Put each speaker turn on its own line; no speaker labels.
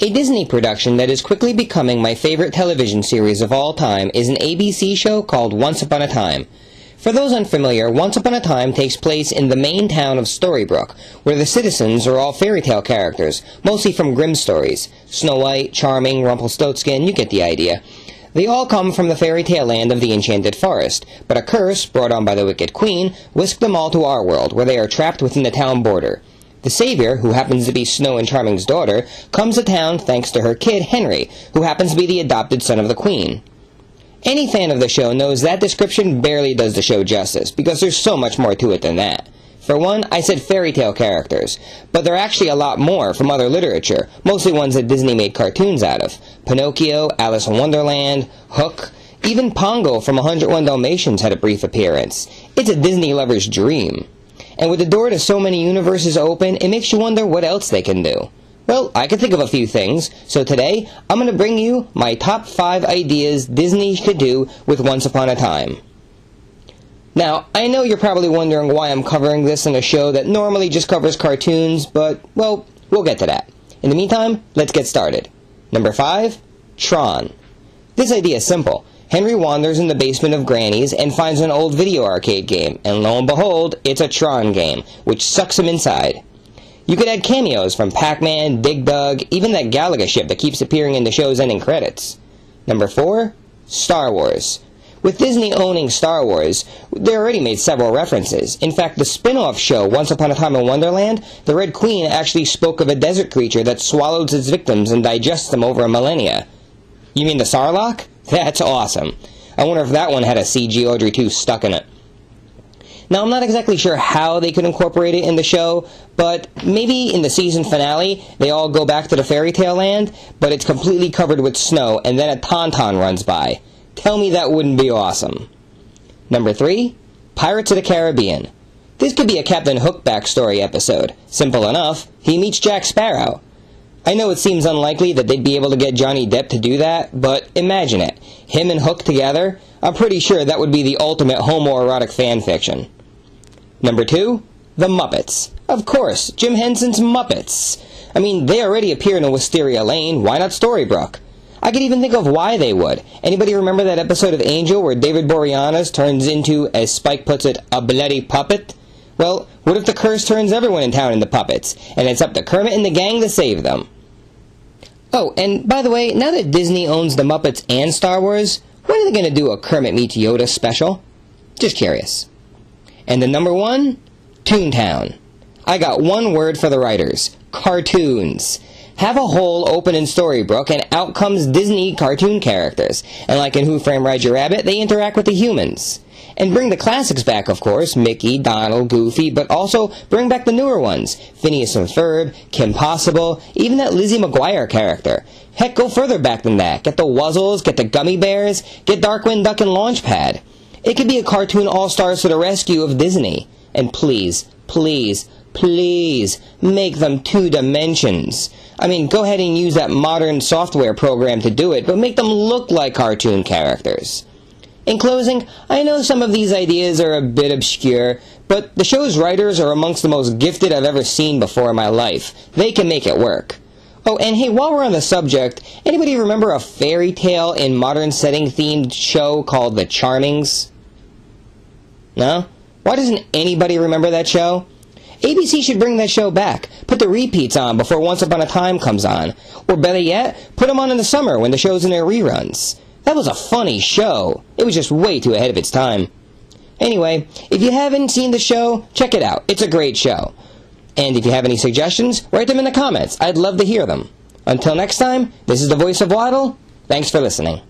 A Disney production that is quickly becoming my favorite television series of all time is an ABC show called Once Upon a Time. For those unfamiliar, Once Upon a Time takes place in the main town of Storybrooke, where the citizens are all fairy tale characters, mostly from Grimm stories. Snow White, Charming, Rumpelstiltskin, you get the idea. They all come from the fairy tale land of the Enchanted Forest, but a curse, brought on by the Wicked Queen, whisked them all to our world, where they are trapped within the town border. The savior, who happens to be Snow and Charming's daughter, comes to town thanks to her kid, Henry, who happens to be the adopted son of the Queen. Any fan of the show knows that description barely does the show justice, because there's so much more to it than that. For one, I said fairy tale characters, but there are actually a lot more from other literature, mostly ones that Disney made cartoons out of. Pinocchio, Alice in Wonderland, Hook, even Pongo from 101 Dalmatians had a brief appearance. It's a Disney lover's dream. And with the door to so many universes open, it makes you wonder what else they can do. Well, I can think of a few things, so today I'm going to bring you my top 5 ideas Disney could do with Once Upon a Time. Now, I know you're probably wondering why I'm covering this in a show that normally just covers cartoons, but, well, we'll get to that. In the meantime, let's get started. Number 5, Tron. This idea is simple. Henry wanders in the basement of Granny's and finds an old video arcade game, and lo and behold, it's a Tron game, which sucks him inside. You could add cameos from Pac-Man, Dig Dug, even that Galaga ship that keeps appearing in the show's ending credits. Number 4, Star Wars. With Disney owning Star Wars, they already made several references. In fact, the spin-off show, Once Upon a Time in Wonderland, the Red Queen actually spoke of a desert creature that swallows its victims and digests them over a millennia. You mean the Sarlacc? That's awesome. I wonder if that one had a CG Audrey 2 stuck in it. Now, I'm not exactly sure how they could incorporate it in the show, but maybe in the season finale, they all go back to the fairy tale land, but it's completely covered with snow, and then a tauntaun runs by. Tell me that wouldn't be awesome. Number 3, Pirates of the Caribbean. This could be a Captain Hook backstory episode. Simple enough, he meets Jack Sparrow. I know it seems unlikely that they'd be able to get Johnny Depp to do that, but imagine it. Him and Hook together, I'm pretty sure that would be the ultimate homoerotic fanfiction. Number 2, The Muppets. Of course, Jim Henson's Muppets. I mean, they already appear in Wisteria Lane, why not Storybrooke? I could even think of why they would. Anybody remember that episode of Angel where David Boreanaz turns into, as Spike puts it, a bloody puppet? Well, what if the curse turns everyone in town into puppets, and it's up to Kermit and the gang to save them? Oh, and by the way, now that Disney owns the Muppets and Star Wars, when are they going to do a Kermit meets Yoda special? Just curious. And the number 1, Toontown. I got one word for the writers. Cartoons. Have a hole open in Storybrooke, and out comes Disney cartoon characters. And like in Who Framed Roger Rabbit, they interact with the humans. And bring the classics back, of course, Mickey, Donald, Goofy, but also bring back the newer ones, Phineas and Ferb, Kim Possible, even that Lizzie McGuire character. Heck, go further back than that. Get the Wuzzles, get the Gummy Bears, get Darkwing Duck and Launchpad. It could be a cartoon all-stars to the rescue of Disney. And please, please, please, make them 2 dimensions. I mean, go ahead and use that modern software program to do it, but make them look like cartoon characters. In closing, I know some of these ideas are a bit obscure, but the show's writers are amongst the most gifted I've ever seen before in my life. They can make it work. Oh, and hey, while we're on the subject, anybody remember a fairy tale in modern setting themed show called The Charmings? No? Why doesn't anybody remember that show? ABC should bring that show back. Put the repeats on before Once Upon a Time comes on. Or better yet, put them on in the summer when the show's in their reruns. That was a funny show. It was just way too ahead of its time. Anyway, if you haven't seen the show, check it out. It's a great show. And if you have any suggestions, write them in the comments. I'd love to hear them. Until next time, this is the voice of Waddle. Thanks for listening.